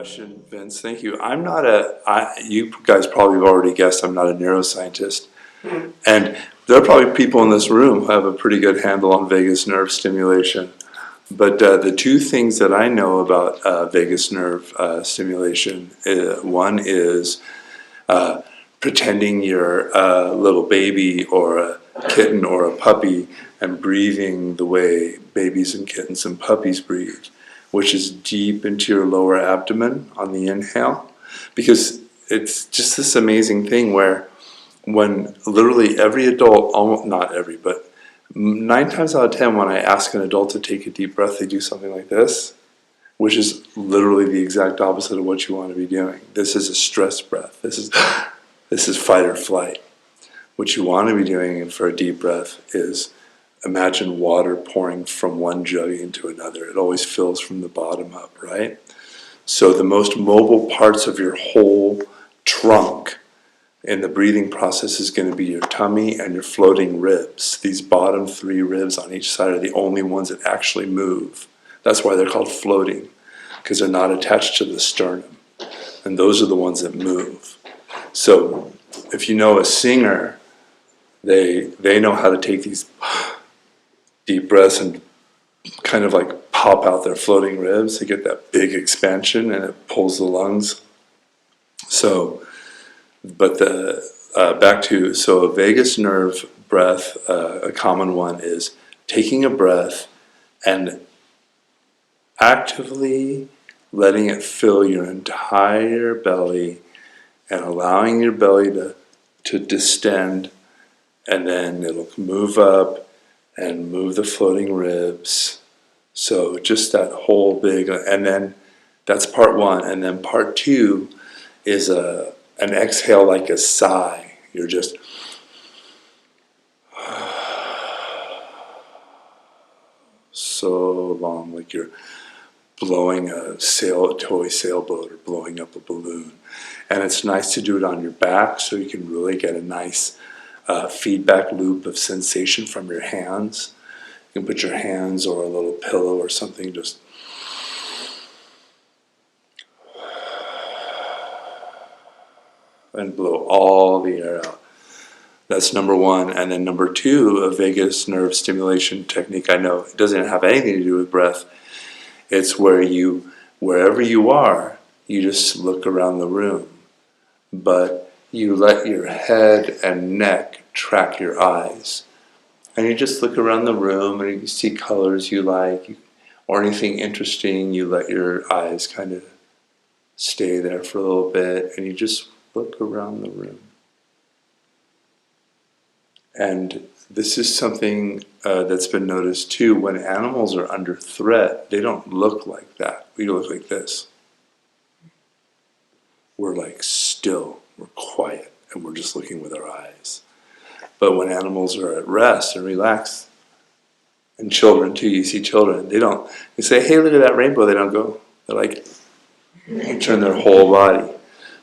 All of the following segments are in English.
question, Vince. Thank you. You guys probably have already guessed I'm not a neuroscientist. And there are probably people in this room who have a pretty good handle on vagus nerve stimulation. But the two things that I know about vagus nerve stimulation, one is pretending you're a little baby or a kitten or a puppy and breathing the way babies and kittens and puppies breathe, which is deep into your lower abdomen on the inhale. Because it's just this amazing thing where when literally every adult, almost, not every, but 9 times out of 10 when I ask an adult to take a deep breath, they do something like this, which is literally the exact opposite of what you want to be doing. This is a stress breath. This is fight or flight. What you want to be doing for a deep breath is imagine water pouring from one jug into another. It always fills from the bottom up, right? So the most mobile parts of your whole trunk in the breathing process is going to be your tummy and your floating ribs. These bottom 3 ribs on each side are the only ones that actually move. That's why they're called floating, because they're not attached to the sternum. And those are the ones that move. So if you know a singer, they know how to take these deep breaths and kind of like pop out their floating ribs. They get that big expansion and it pulls the lungs. So, but so a vagus nerve breath, a common one is taking a breath and actively letting it fill your entire belly and allowing your belly to distend, and then it'll move up and move the floating ribs. So just that whole big, and then that's part 1. And then part 2 is an exhale like a sigh. You're just so long, like you're blowing a toy sailboat or blowing up a balloon. And it's nice to do it on your back so you can really get a nice feedback loop of sensation from your hands. You can put your hands or a little pillow or something, just and blow all the air out. That's number 1. And then number 2, a vagus nerve stimulation technique I know, it doesn't have anything to do with breath. It's where wherever you are, you just look around the room. But you let your head and neck track your eyes. And you just look around the room and you see colors you like or anything interesting. You let your eyes kind of stay there for a little bit and you just look around the room. And this is something that's been noticed too. When animals are under threat, they don't look like that. We look like this. We're like still, we're quiet, and we're just looking with our eyes. But when animals are at rest and relaxed, and children too, you see children, they say, hey, look at that rainbow, they don't go. They're like, they turn their whole body.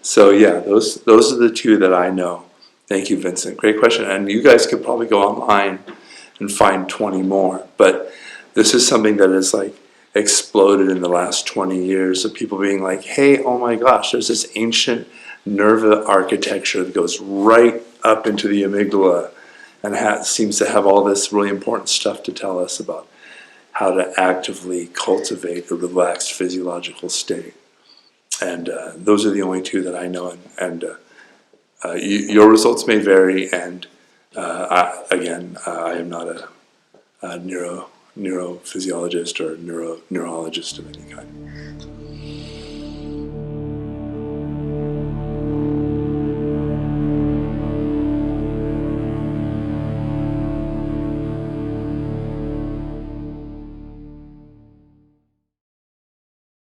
So yeah, those are the 2 that I know. Thank you, Vincent. Great question. And you guys could probably go online and find 20 more. But this is something that has like exploded in the last 20 years of people being like, hey, oh my gosh, there's this ancient nerve architecture that goes right up into the amygdala and seems to have all this really important stuff to tell us about how to actively cultivate a relaxed physiological state. And those are the only 2 that I know. And your results may vary. And I am not a neurophysiologist or neurologist of any kind.